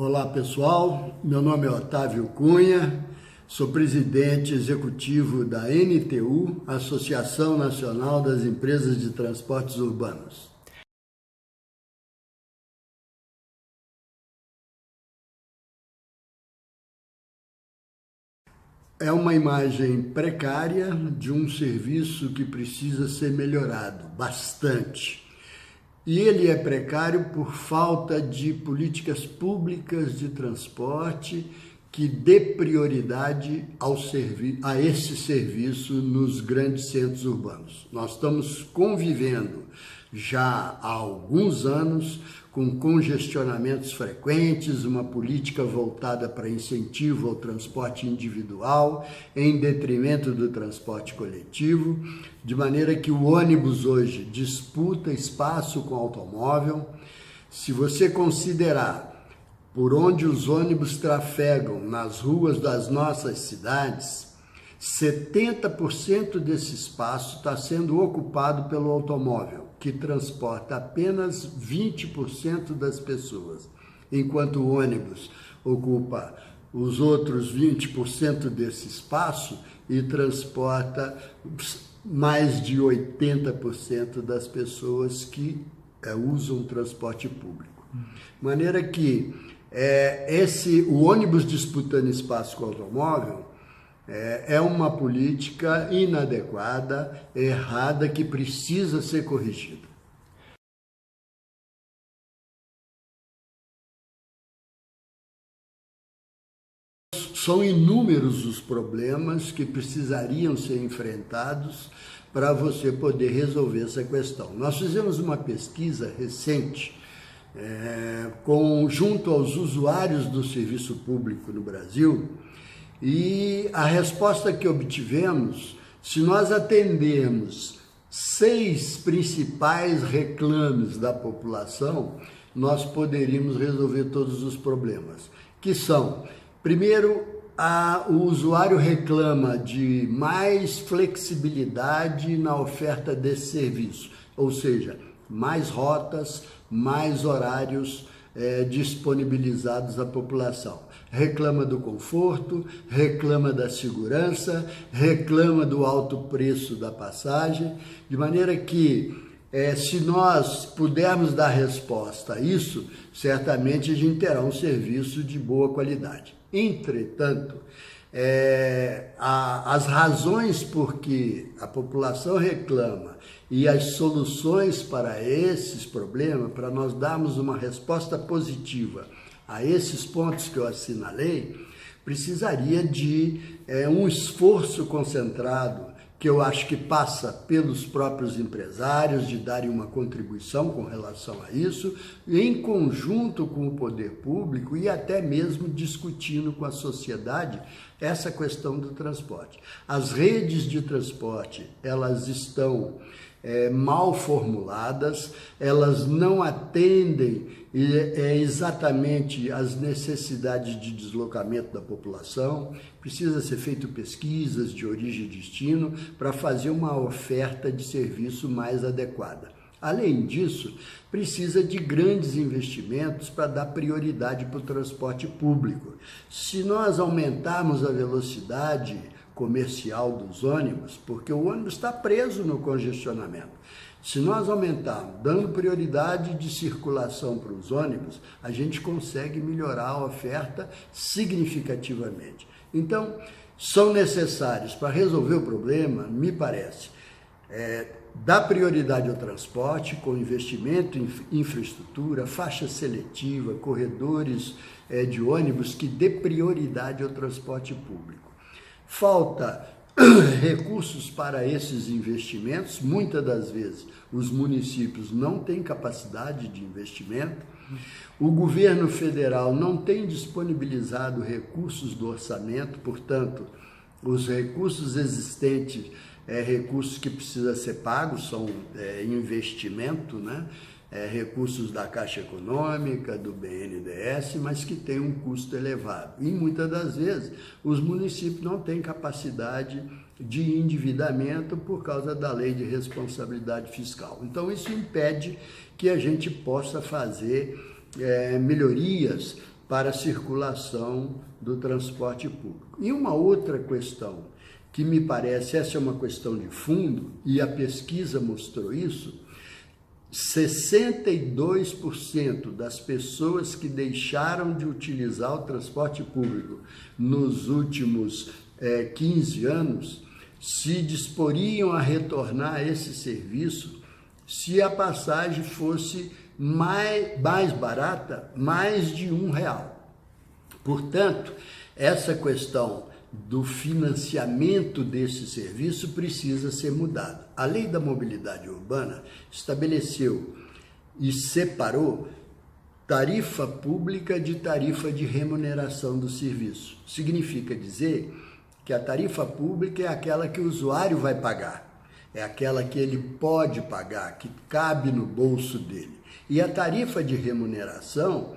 Olá pessoal, meu nome é Otávio Cunha, sou presidente executivo da NTU, Associação Nacional das Empresas de Transportes Urbanos. É uma imagem precária de um serviço que precisa ser melhorado bastante. E ele é precário por falta de políticas públicas de transporte que dê prioridade a esse serviço nos grandes centros urbanos. Nós estamos convivendo já há alguns anos com congestionamentos frequentes, uma política voltada para incentivo ao transporte individual, em detrimento do transporte coletivo, de maneira que o ônibus hoje disputa espaço com o automóvel. Se você considerar por onde os ônibus trafegam nas ruas das nossas cidades, 70% desse espaço está sendo ocupado pelo automóvel, que transporta apenas 20% das pessoas, enquanto o ônibus ocupa os outros 20% desse espaço e transporta mais de 80% das pessoas que usam o transporte público. De maneira que o ônibus disputando espaço com o automóvel é uma política inadequada, errada, que precisa ser corrigida. São inúmeros os problemas que precisariam ser enfrentados para você poder resolver essa questão. Nós fizemos uma pesquisa recente junto aos usuários do serviço público no Brasil, e a resposta que obtivemos, se nós atendermos 6 principais reclames da população, nós poderíamos resolver todos os problemas, que são: primeiro, o usuário reclama de mais flexibilidade na oferta desse serviço, ou seja, mais rotas, mais horários disponibilizados à população. Reclama do conforto, reclama da segurança, reclama do alto preço da passagem, de maneira que se nós pudermos dar resposta a isso, certamente a gente terá um serviço de boa qualidade. Entretanto, as razões por que a população reclama e as soluções para esses problemas, para nós darmos uma resposta positiva a esses pontos que eu assinalei, precisaria de um esforço concentrado, que eu acho que passa pelos próprios empresários, de darem uma contribuição com relação a isso, em conjunto com o poder público e até mesmo discutindo com a sociedade essa questão do transporte. As redes de transporte, elas estão mal formuladas, elas não atendem exatamente as necessidades de deslocamento da população. Precisa ser feito pesquisas de origem e destino para fazer uma oferta de serviço mais adequada. Além disso, precisa de grandes investimentos para dar prioridade para o transporte público. Se nós aumentarmos a velocidade comercial dos ônibus, porque o ônibus está preso no congestionamento. Se nós aumentarmos, dando prioridade de circulação para os ônibus, a gente consegue melhorar a oferta significativamente. Então, são necessários, para resolver o problema, me parece, dar prioridade ao transporte com investimento em infraestrutura, faixa seletiva, corredores de ônibus que dê prioridade ao transporte público. Falta recursos para esses investimentos. Muitas das vezes os municípios não têm capacidade de investimento. O governo federal não tem disponibilizado recursos do orçamento, portanto, os recursos existentes, recursos que precisam ser pagos, são investimento, né? Recursos da Caixa Econômica, do BNDES, mas que tem um custo elevado. E muitas das vezes os municípios não têm capacidade de endividamento por causa da lei de responsabilidade fiscal. Então isso impede que a gente possa fazer melhorias para a circulação do transporte público. E uma outra questão que me parece, essa é uma questão de fundo, e a pesquisa mostrou isso, 62% das pessoas que deixaram de utilizar o transporte público nos últimos 15 anos se disporiam a retornar a esse serviço se a passagem fosse mais barata, mais de R$1. Portanto, essa questão do financiamento desse serviço precisa ser mudada. A Lei da Mobilidade Urbana estabeleceu e separou tarifa pública de tarifa de remuneração do serviço. Significa dizer que a tarifa pública é aquela que o usuário vai pagar, é aquela que ele pode pagar, que cabe no bolso dele. E a tarifa de remuneração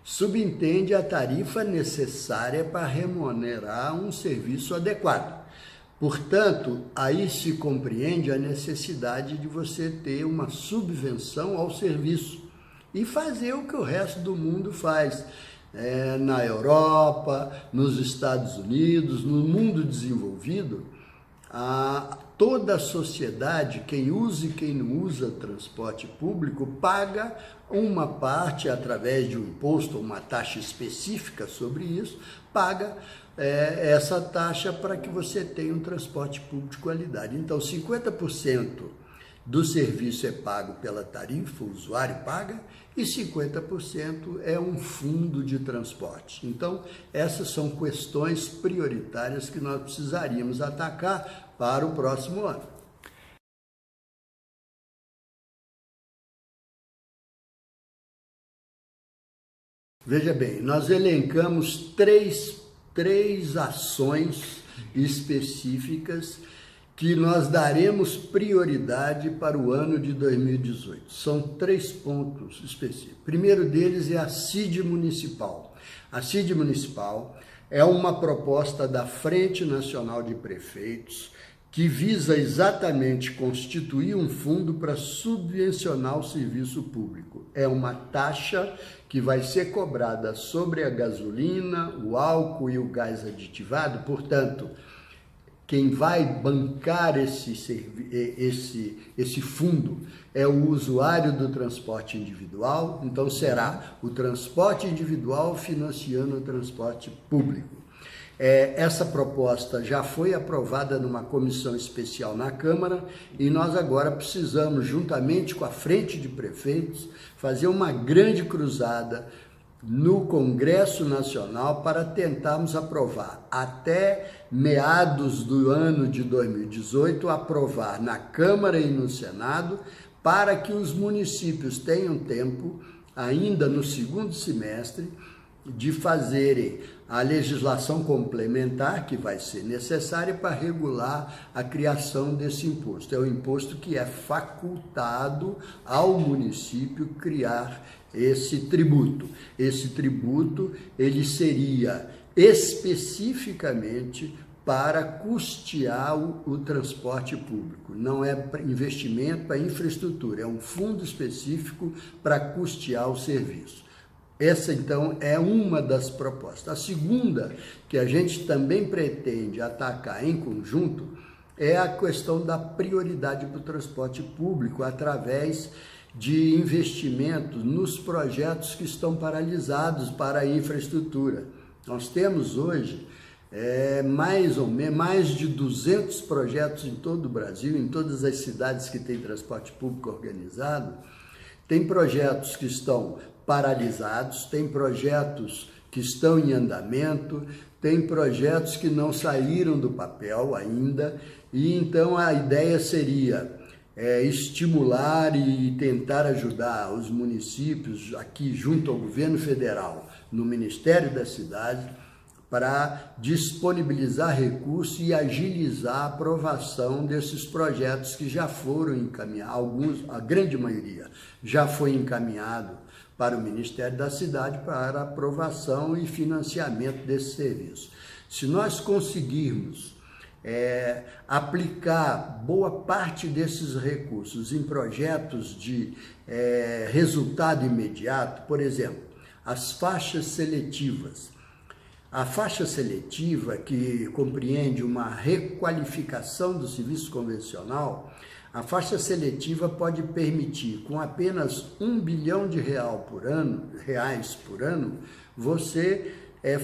subentende a tarifa necessária para remunerar um serviço adequado. Portanto, aí se compreende a necessidade de você ter uma subvenção ao serviço e fazer o que o resto do mundo faz. Na Europa, nos Estados Unidos, no mundo desenvolvido, toda a sociedade, quem usa e quem não usa transporte público, paga uma parte através de um imposto ou uma taxa específica sobre isso, paga essa taxa para que você tenha um transporte público de qualidade. Então, 50% do serviço é pago pela tarifa, o usuário paga, e 50% é um fundo de transporte. Então, essas são questões prioritárias que nós precisaríamos atacar para o próximo ano. Veja bem, nós elencamos três ações específicas que nós daremos prioridade para o ano de 2018. São 3 pontos específicos. O primeiro deles é a CID municipal. A CID municipal é uma proposta da Frente Nacional de Prefeitos que visa exatamente constituir um fundo para subvencionar o serviço público. É uma taxa que vai ser cobrada sobre a gasolina, o álcool e o gás aditivado, portanto, quem vai bancar esse fundo é o usuário do transporte individual, então será o transporte individual financiando o transporte público. Essa proposta já foi aprovada numa comissão especial na Câmara e nós agora precisamos, juntamente com a Frente de Prefeitos, fazer uma grande cruzada no Congresso Nacional para tentarmos aprovar até meados do ano de 2018, aprovar na Câmara e no Senado, para que os municípios tenham tempo, ainda no segundo semestre, de fazerem a legislação complementar que vai ser necessária para regular a criação desse imposto. É um imposto que é facultado ao município criar esse tributo. Esse tributo, ele seria especificamente para custear o transporte público. Não é investimento para infraestrutura, é um fundo específico para custear o serviço. Essa, então, é uma das propostas. A segunda, que a gente também pretende atacar em conjunto, é a questão da prioridade para o transporte público através de investimentos nos projetos que estão paralisados para a infraestrutura. Nós temos hoje mais de 200 projetos em todo o Brasil, em todas as cidades que têm transporte público organizado. Tem projetos que estão paralisados, tem projetos que estão em andamento, tem projetos que não saíram do papel ainda, e então a ideia seria estimular e tentar ajudar os municípios aqui junto ao governo federal, no Ministério da Cidade, para disponibilizar recursos e agilizar a aprovação desses projetos que já foram encaminhados, alguns, a grande maioria, já foi encaminhado para o Ministério da Cidade para aprovação e financiamento desse serviço. Se nós conseguirmos aplicar boa parte desses recursos em projetos de resultado imediato, por exemplo, as faixas seletivas. A faixa seletiva, que compreende uma requalificação do serviço convencional, a faixa seletiva pode permitir, com apenas R$1 bilhão reais por ano, você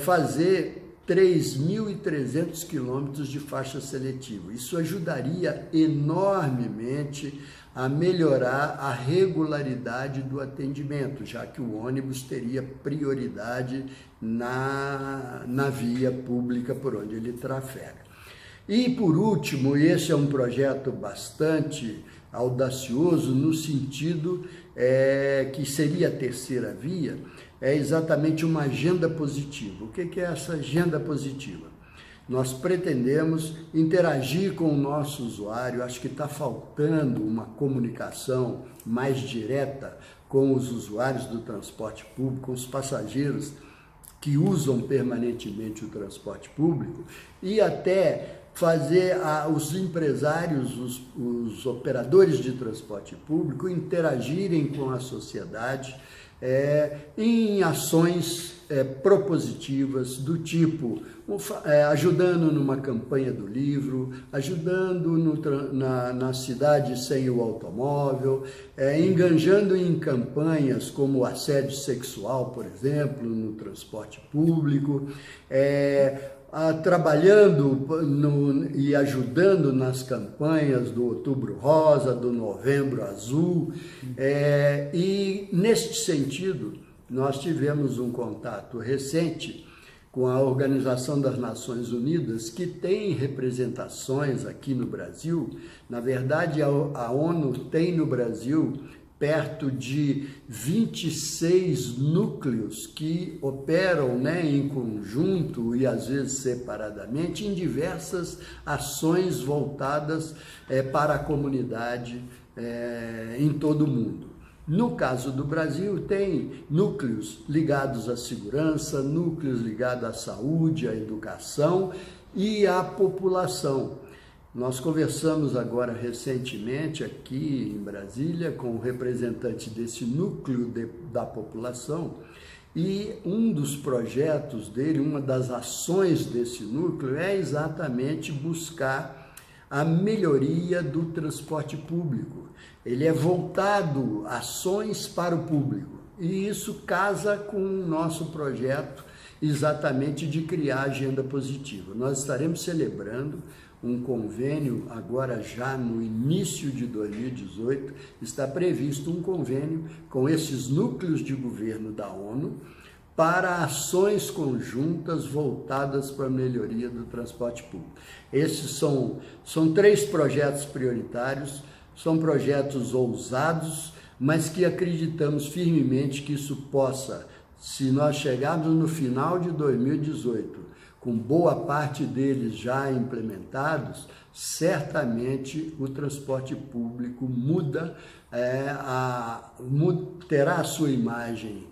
fazer 3.300 quilômetros de faixa seletiva. Isso ajudaria enormemente a melhorar a regularidade do atendimento, já que o ônibus teria prioridade na via pública por onde ele trafega. E por último, esse é um projeto bastante audacioso no sentido que seria a terceira via, é exatamente uma agenda positiva. O que é essa agenda positiva? Nós pretendemos interagir com o nosso usuário. Acho que está faltando uma comunicação mais direta com os usuários do transporte público, com os passageiros que usam permanentemente o transporte público, e até fazer os empresários, os operadores de transporte público interagirem com a sociedade em ações propositivas do tipo ajudando numa campanha do livro, ajudando na cidade sem o automóvel, enganjando em campanhas como o assédio sexual, por exemplo, no transporte público, trabalhando e ajudando nas campanhas do Outubro Rosa, do Novembro Azul, e neste sentido nós tivemos um contato recente com a Organização das Nações Unidas, que tem representações aqui no Brasil. Na verdade, a ONU tem no Brasil perto de 26 núcleos que operam em conjunto e às vezes separadamente em diversas ações voltadas para a comunidade em todo o mundo. No caso do Brasil, tem núcleos ligados à segurança, núcleos ligados à saúde, à educação e à população. Nós conversamos agora recentemente aqui em Brasília com o representante desse núcleo da população, e um dos projetos dele, uma das ações desse núcleo é exatamente buscar a melhoria do transporte público. Ele é voltado a ações para o público, e isso casa com o nosso projeto exatamente de criar agenda positiva. Nós estaremos celebrando um convênio agora já no início de 2018, está previsto um convênio com esses núcleos de governo da ONU para ações conjuntas voltadas para a melhoria do transporte público. Esses são 3 projetos prioritários, são projetos ousados, mas que acreditamos firmemente que isso possa, se nós chegarmos no final de 2018, com boa parte deles já implementados, certamente o transporte público terá a sua imagem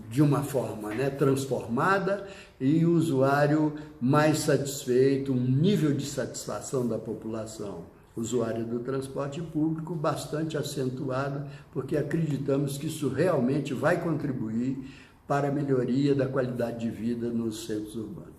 de uma forma transformada, e o usuário mais satisfeito, um nível de satisfação da população usuária do transporte público bastante acentuado, porque acreditamos que isso realmente vai contribuir para a melhoria da qualidade de vida nos centros urbanos.